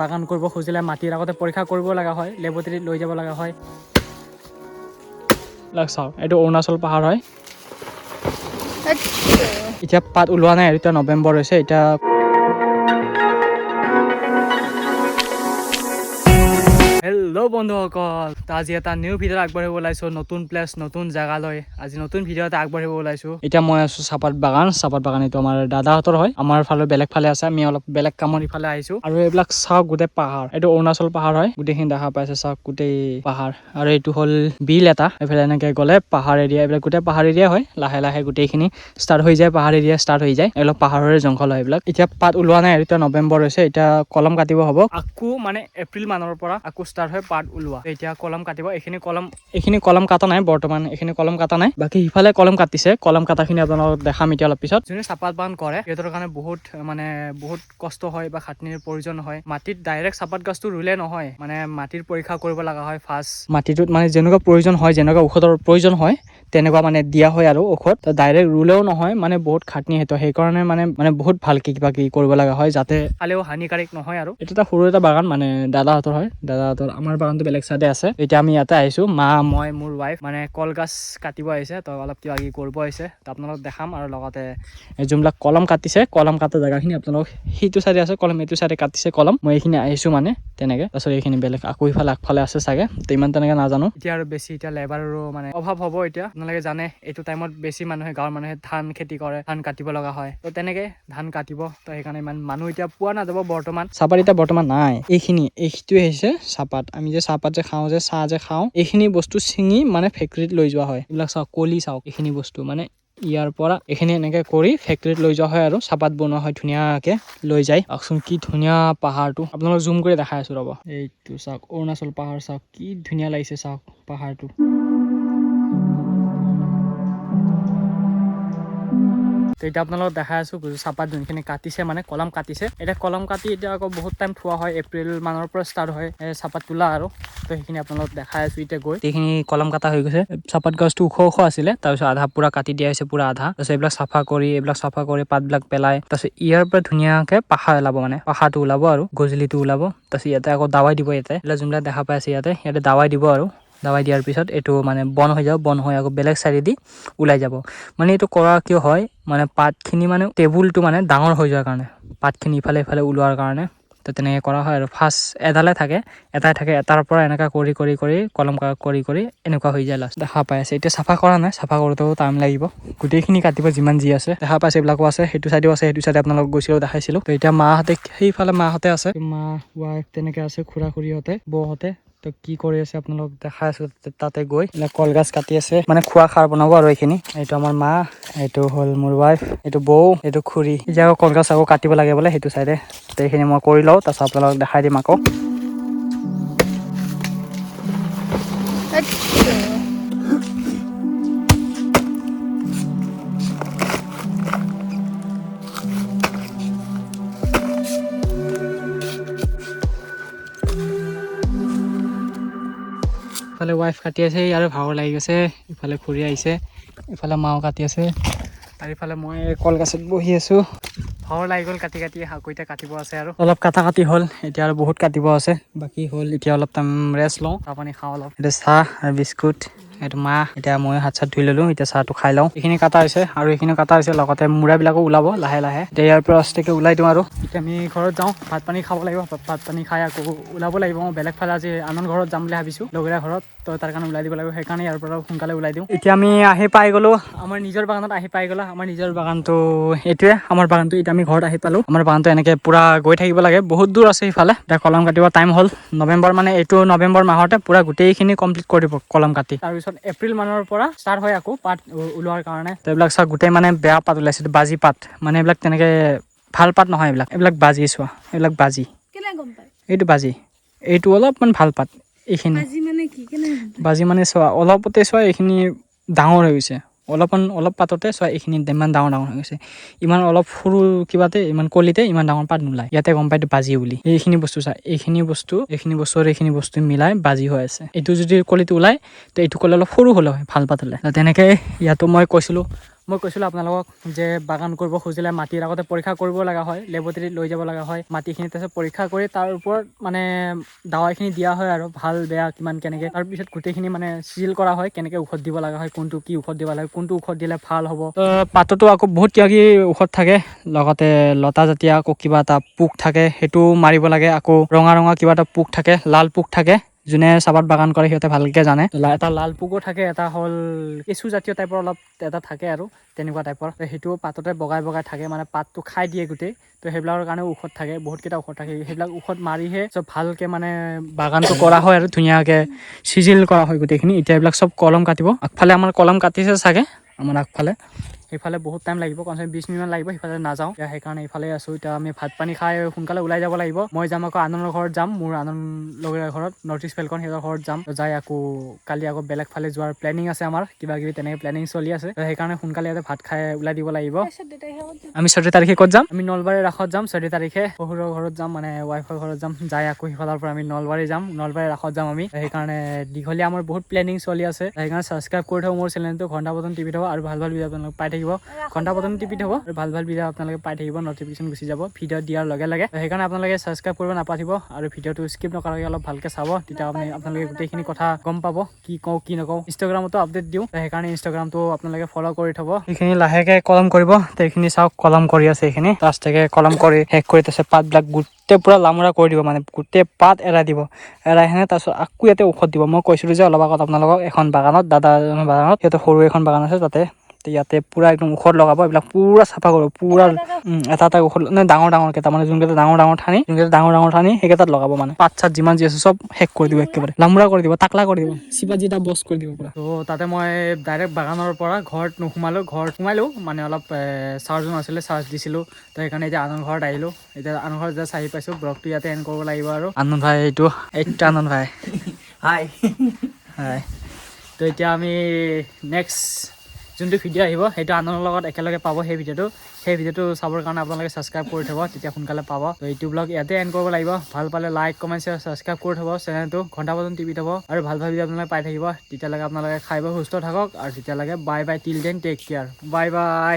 বাগান কৰিব খুজিলে মাটিৰ আগতে পৰীক্ষা কৰিব লগা হয়, লেবৰেটৰীত লৈ যাব লগা হয়। চাওক এইটো অৰুণাচল পাহাৰ হয়। এতিয়া পাত ওলোৱা নাই, এতিয়া নৱেম্বৰ হৈছে। এতিয়া হেল্ল' বন্ধুসকল, আজি এটা নিউ ভিডিঅ' আগবাঢ়িব ওলাইছোঁ। নতুন প্লেচ, নতুন জেগালৈ আজি নতুন ভিডিঅ' এটা আগবাঢ়িব ওলাইছোঁ। এতিয়া মই আছোঁ চাহপাত বাগান। চাহপাত বাগান এইটো আমাৰ দাদাহঁতৰ হয়, আমাৰ ফালে বেলেগ ফালে আছে। আমি অলপ বেলেগ কামৰ ইফালে আহিছোঁ। আৰু এইবিলাক চাওক গোটেই পাহাৰ, এইটো অৰুণাচল পাহাৰ হয়। গোটেইখিনি দেখা পাইছে চাওক, গোটেই পাহাৰ। আৰু এইটো হ'ল বিল এটা, এইফালে এনেকে গ'লে পাহাৰ এৰিয়া, এইবিলাক গোটেই পাহাৰ এৰিয়া হয়। লাহে লাহে গোটেইখিনি ষ্টাৰ্ট হৈ যায়, পাহাৰ এৰিয়া ষ্টাৰ্ট হৈ যায়। অলপ পাহাৰৰে জংঘল হয় এইবিলাক। এতিয়া পাত ওলোৱা নাই, এতিয়া নৱেম্বৰ হৈছে। এতিয়া কলম কাটিব হ'ব আকৌ, মানে এপ্ৰিল মানৰ পৰা আকৌ ষ্টাৰ্ট হয় পাত ওলোৱা। এতিয়া কলম কাটিব। এইখিনি কলম কাটা নাই বৰ্তমান, এইখিনি কলম কাটা নাই। বাকী সিফালে কলম কাটিছে। কলম কাটাখিনি আপোনালোকক দেখাম এতিয়া অলপ পিছত। যোনে চাহপাত বাগান কৰে সিহঁতৰ কাৰণে বহুত কষ্ট হয় বা খাটনিৰ প্ৰয়োজন হয়। মাটিত ডাইৰেক্ট চাহপাত গছটো ৰুলে নহয়, মানে মাটিৰ পৰীক্ষা কৰিব লগা হয়। ফাৰ্ষ্ট মাটিটোত মানে যেনেকুৱা প্ৰয়োজন হয়, যেনেকুৱা ঔষধৰ প্ৰয়োজন হয়, তেনেকুৱা মানে দিয়া হয় আৰু ঔষধ ডাইৰেক্ট ৰুলেও নহয়, মানে বহুত খাটনি সেইটো। সেইকাৰণে মানে বহুত ভালকে কিবা কিবি কৰিব লগা হয়, যাতে খালেও হানিকাৰক নহয়। আৰু এইটো এটা সৰু এটা বাগান, মানে দাদাহঁতৰ হয়। দাদাহঁতৰ, আমাৰ বাগানটো বেলেগ চাইডে আছে। এতিয়া আমি ইয়াতে আহিছোঁ, মা, মই, মোৰ ৱাইফ, মানে কলগছ কাটিব আহিছে। তো অলপ কিবা কিবি কৰিব আহিছে, তো আপোনালোকক দেখাম। আৰু লগতে যোনবিলাক কলম কাটিছে, কলম কাটা জেগাখিনি আপোনালোক সেইটো চাইডে আছে কলম, এইটো চাইডে কাটিছে কলম। মই এইখিনি আহিছোঁ মানে তেনেকে। তাৰপিছত এইখিনি বেলেগ আকৌ ইফালে আগফালে আছে চাগে, তো ইমান তেনেকে নাজানো। এতিয়া আৰু বেছি এতিয়া লেবাৰৰো মানে অভাৱ হ'ব। এতিয়া আপোনালোকে জানে এইটো টাইমত বেছি মানুহে, গাঁৱৰ মানুহে ধান খেতি কৰে, ধান কাটিব লগা হয়। তো তেনেকে ধান কাটিব, তো সেইকাৰণে ইমান মানুহ এতিয়া পোৱা নাযাব বৰ্তমান। চাহপাত এতিয়া বৰ্তমান নাই। এইটোৱে হৈছে চাহপাত। আমি যে চাহপাত যে খাওঁ, যে চাহ যে খাওঁ, এইখিনি বস্তু ছিঙি মানে ফেক্টৰীত লৈ যোৱা হয়। এইবিলাক চাওক, কলি চাওক, এইখিনি বস্তু মানে ইয়াৰ পৰা এইখিনি এনেকে কৰি ফেক্টৰীত লৈ যোৱা হয় আৰু চাহপাত বনোৱা হয়। ধুনীয়াকে লৈ যায়। চাওকচোন কি ধুনীয়া পাহাৰটো, আপোনালোকক জুম কৰি দেখাই আছো ৰ'ব। এইটো চাওক, অৰুণাচল পাহাৰ চাওক, কি ধুনীয়া লাগিছে চাওক পাহাৰটো। তো এতিয়া আপোনালোকক দেখাই আছোঁ চাহপাত যোনখিনি কাটিছে, মানে কলম কাটিছে। এতিয়া কলম কাটি এতিয়া আকৌ বহুত টাইম থোৱা হয়, এপ্ৰিল মানৰ পৰা ষ্টাৰ্ট হয় চাহপাত তোলা আৰু। তো সেইখিনি আপোনালোকক দেখাই আছোঁ এতিয়া গৈ। এইখিনি কলম কাটা হৈ গৈছে। চাহপাত গছটো ওখ ওখ আছিলে, তাৰপিছত আধা পুৰা কাটি দিয়া হৈছে, পুৰা আধা। তাৰপিছত এইবিলাক চাফা কৰি পাতবিলাক পেলাই, তাৰপিছত ইয়াৰ পৰা ধুনীয়াকে পাখা ওলাব, মানে পাখাটো ওলাব আৰু গজলিটো ওলাব। তাৰপিছত ইয়াতে আকৌ দাৱাই দিব। ইয়াতে যোনবিলাক দেখা পাই আছে, ইয়াতে দাৱাই দিব আৰু দাৱাই দিয়াৰ পিছত এইটো মানে বন হৈ যাব। বন হৈ আকৌ বেলেগ চাইডেদি ওলাই যাব। মানে এইটো কৰা কিয় হয়, মানে পাতখিনি মানে টেবুলটো মানে ডাঙৰ হৈ যোৱাৰ কাৰণে, পাতখিনি ইফালে ইফালে ওলোৱাৰ কাৰণে। তো তেনেকৈ কৰা হয় আৰু। ফাৰ্ষ্ট এটাই থাকে, এটাৰ পৰা এনেকুৱা কৰি কলম কৰি এনেকুৱা হৈ যায় লাষ্ট। দেখা পাই আছে এতিয়া চাফা কৰা নাই, চাফা কৰোঁতেও টাইম লাগিব। গোটেইখিনি কাটিব, যিমান যি আছে দেখা পাইছে, এইবিলাকো আছে। সেইটো চাইডেও আছে, সেইটো চাইডে আপোনালোক গৈছিলোঁ, দেখাইছিলোঁ। তো এতিয়া মাহঁতে সেইফালে মাহঁতে আছে, মা, ৱাইফ তেনেকে আছে, খুৰা খুৰীহঁতে, বৌহঁতে। তো কি কৰি আছে আপোনালোক দেখাই আছো। তাতে গৈ কলগছ কাটি আছে, মানে খোৱা খাৰ বনাব আৰু। এইটো আমাৰ মা, এইটো হ'ল মোৰ ৱাইফ, এইটো বৌ, এইটো খুৰী। এতিয়া আকৌ কলগছ আকৌ কাটিব লাগে বোলে সেইটো চাইডে। তো এইখিনি মই কৰি লওঁ, তাৰপিছত আপোনালোকক দেখাই দিম আকৌ। ইফালে ৱাইফ কাটি আছে আৰু ভাগৰ লাগি গৈছে। ইফালে খুৰী আহিছে, ইফালে মাও কাটি আছে, আৰু ইফালে মই কলগছত বহি আছো। ভাগৰ লাগি গ'ল কাটি আকৌ এতিয়া কাটিব আছে আৰু অলপ কাটি হ'ল। এতিয়া আৰু বহুত কাটিব আছে, বাকী হ'ল। এতিয়া অলপ টাইম ৰেষ্ট লওঁ, চাহ পানী খাওঁ অলপ। এতিয়া চাহ আৰু বিস্কুট, এইটো মাহ। এতিয়া মই হাত চাত ধুই ললো, এতিয়া চাহটো খাই লওঁ। এইখিনি কাটা হৈছে আৰু এইখিনি কাটা হৈছে, লগতে মূৰাবিলাকো ওলাব লাহে লাহে। এতিয়া ইয়াৰ পৰা ৰাস্তাকে ওলাই দিওঁ আৰু এতিয়া আমি ঘৰত যাওঁ, ভাত পানী খাব লাগিব। ভাত পানী খাই আকৌ ওলাব লাগিব। মই বেলেগ ফালে আজি আনন্দ ঘৰত যাম বুলি ভাবিছোঁ, লগৰীয়া ঘৰত। তো তাৰ কাৰণে ওলাই দিব লাগিব, সেইকাৰণে ইয়াৰ পৰা সোনকালে ওলাই দিওঁ। এতিয়া আমি আহি পাই গ'লো, আমাৰ নিজৰ বাগানত আহি পাই গ'লো। আমাৰ নিজৰ বাগানটো এইটোৱে, আমাৰ বাগানটো। এতিয়া আমি ঘৰত আহি পালোঁ। আমাৰ বাগানটো এনেকৈ পূৰা গৈ থাকিব লাগে, বহুত দূৰ আছে সিফালে। এতিয়া কলম কাটিব টাইম হ'ল। নৱেম্বৰ, মানে এইটো নৱেম্বৰ মাহতে পূৰা গোটেইখিনি কমপ্লিট কৰি দিব কলম কাটি। তাৰপিছত এপ্ৰিল মানৰ পৰা ষ্টাৰ্ট হয় আকৌ পাত ওলোৱাৰ কাৰণে। তো এইবিলাক চাওক, গোটেই মানে বেয়া পাত ওলাইছে, বাজি পাত। মানে এইবিলাক তেনেকৈ ভাল পাত নহয়, এইবিলাক বাজি। চোৱা, এইবিলাক বাজি। কেনে গম পায়? এইটো বাজি, এইটো অলপমান ভাল পাত। এইখিনি বাজি মানে চোৱা, অলপতে চোৱা এইখিনি ডাঙৰ হৈ গৈছে। অলপ পাততে চোৱা, এইখিনি ইমান ডাঙৰ হৈ গৈছে। ইমান অলপ সৰু কিবাতে, ইমান কলিতে ইমান ডাঙৰ পাত নোলায়। ইয়াতে গম পাইতো বাজি বুলি। এইখিনি বস্তু চা, এইখিনি বস্তু আৰু এইখিনি বস্তু মিলাই বাজি হৈ আছে। এইটো যদি কলিটো ওলাই, তো এইটো কলি অলপ সৰু হ'লে হয়, ভাল পাত হ'লে। তেনেকৈ ইয়াতো মই কৈছিলোঁ মই কৈছিলোঁ আপোনালোকক যে বাগান কৰিব খুজিলে মাটিৰ আগতে পৰীক্ষা কৰিব লগা হয়, লেবৰেটৰীত লৈ যাব লগা হয় মাটিখিনি, তাৰপিছত পৰীক্ষা কৰি তাৰ ওপৰত মানে দাৱাইখিনি দিয়া হয় আৰু ভাল বেয়া কিমান কেনেকৈ, তাৰপিছত গোটেইখিনি মানে চিজিল কৰা হয় কেনেকৈ ঔষধ দিব লগা হয়, কোনটো কি ঔষধ দিব লাগে, কোনটো ঔষধ দিলে ভাল হ'ব। পাততো আকৌ বহুত কিবা কিবি ঔষধ থাকে, লগতে লতা জাতীয় আকৌ কিবা এটা পোক থাকে সেইটো মাৰিব লাগে, আকৌ ৰঙা ৰঙা কিবা এটা পোক থাকে, লাল পোক থাকে, যোনে চাহপাত বাগান কৰে সিহঁতে ভালকৈ জানে। এটা লাল পোকো থাকে, এটা হ'ল কেঁচু জাতীয় টাইপৰ অলপ এটা থাকে আৰু তেনেকুৱা টাইপৰ, সেইটো পাততে বগাই বগাই থাকে, মানে পাতটো খাই দিয়ে গোটেই। তো সেইবিলাকৰ কাৰণে ঔষধ থাকে, বহুতকেইটা ঔষধ থাকে, সেইবিলাক ঔষধ মাৰিহে চব ভালকৈ মানে বাগানটো কৰা হয় আৰু ধুনীয়াকৈ চিজিল কৰা হয় গোটেইখিনি। এতিয়া এইবিলাক চব কলম কাটিব, আগফালে আমাৰ কলম কাটিছে চাগে, আমাৰ আগফালে সেইফালে বহুত টাইম লাগিব, কমচে কম 20 মিনিটমান লাগিব, সেইফালে নাযাওঁ এতিয়া, সেইকাৰণে এইফালে আছোঁ। এতিয়া আমি ভাত পানী খাই সোনকালে ওলাই যাব লাগিব। মই যাম আকৌ আনন্দৰ ঘৰত যাম, মোৰ আনন্দ লগৰ ঘৰত, নৰ্থ ইষ্ট ফেলকন, সিহঁতৰ ঘৰত যাম, যাই আকৌ কালি আকৌ বেলেগ ফালে যোৱাৰ প্লেনিং আছে আমাৰ, কিবা কিবি তেনেকৈ প্লেনিং চলি আছে। সেইকাৰণে সোনকালে ইয়াতে ভাত খাই ওলাই দিব লাগিব। আমি 14 তাৰিখে ক'ত যাম? আমি নলবাৰীৰ ৰাসত যাম 14 তাৰিখে, শহুৰৰ ঘৰত যাম, মানে ৱাইফৰ ঘৰত যাম, যাই আকৌ সিফালৰ পৰা আমি নলবাৰী যাম, নলবাৰীৰ ৰাসত যাম আমি। সেইকাৰণে দীঘলীয়া আমাৰ বহুত প্লেনিং চলি আছে, সেইকাৰণে ছাবস্ক্ৰাইব কৰি থ'ব মোৰ চেনেলটো, ঘণ্টা বটন টিপি থ'ব, আৰু ভাল ভাল ভিডিঅ' আপোনালোকে পাই থাকিব। ঘণ্টা বটন টিপি থ'ব আৰু ভাল ভাল ভিডিঅ' আপোনালোকে পাই থাকিব, নটিফিকেশ্যন গুচি যাব ভিডিঅ' দিয়াৰ লগে লগে। সেইকাৰণে আপোনালোকে ছাবস্ক্ৰাইব কৰিব নাপাহৰিব, আৰু ভিডিঅ'টো স্কিপ নকৰাকৈ অলপ ভালকৈ চাব, তেতিয়া আপোনালোকে গোটেইখিনি কথা গম পাব, কি কওঁ কি নকওঁ। ইনষ্টাগ্ৰামতো আপডেট দিওঁ, সেইকাৰণে ইনষ্টাগ্ৰামটো আপোনালোকে ফ'ল' কৰি থ'ব। সেইখিনি লাহেকৈ কলম কৰিব, সেইখিনি চাওক কলম কৰি আছে, এইখিনি লাষ্টকে কলম কৰি শেষ কৰি তাৰপিছত পাতবিলাক গোটেই পুৰা লামুৰা কৰি দিব, মানে গোটেই পাত এৰাই দিব, এৰাই সেনে তাৰপিছত আকৌ ইয়াতে ঔষধ দিব। মই কৈছিলোঁ যে অলপ আগত আপোনালোকক এখন বাগানত, দাদা এজনৰ বাগানত, সিহঁতে সৰু এখন বাগান আছে তাতে, ইয়াতে পুৰা একদম ঔষধ লগাব, এইবিলাক পুৰা চাফা কৰিব, পুৰা এটা এটা ঔষধ মানে ডাঙৰ ডাঙৰ কেইটা, মানে যোনকেইটা ডাঙৰ ডাঙৰ ঠানি সেইকেইটাত লগাব, মানে পাত চাত যিমান যি আছে চব শেষ কৰি দিব, একেবাৰে লামুৰা কৰি দিব, টাকলা কৰি দিব, চিপা জিটা বস কৰি দিব পুৰা। তো তাতে মই ডাইৰেক্ট বাগানৰ পৰা ঘৰত নোসোমালোঁ, ঘৰত সোমালোঁ মানে অলপ চাৰ্জো নাছিলে, চাৰ্জ দিছিলোঁ, তো সেইকাৰণে এতিয়া আনন্দ ঘৰত আহিলোঁ। এতিয়া আনন্দ ঘৰত জাষ্ট আহি পাইছোঁ, ব্লগটো ইয়াতে এণ্ড কৰিব লাগিব আৰু। আনন্দ ভাই এইটো আনন্দ ভাই হাই হাই। তো এতিয়া আমি নেক্সট যোনটো ভিডিঅ' আহিব সেইটো আনন্দৰ লগত একেলগে পাব, সেই ভিডিঅ'টো চাবৰ কাৰণে আপোনালোকে ছাবস্ক্ৰাইব কৰি থ'ব, তেতিয়া সোনকালে পাব। তো এইটো ব্লগ ইয়াতে এণ্ড কৰিব লাগিব, ভাল পালে লাইক কমেণ্ট শ্বেয়াৰ ছাবস্ক্ৰাইব কৰি থ'ব চেনেলটো, ঘণ্টা বটন টিপি থ'ব, আৰু ভাল ভাল ভিডিঅ' আপোনালোকে পাই থাকিব। তেতিয়ালৈকে আপোনালোকে খাই বৈ সুস্থ থাকক, আৰু তেতিয়ালৈকে bye bye, till then take care, bye বাই।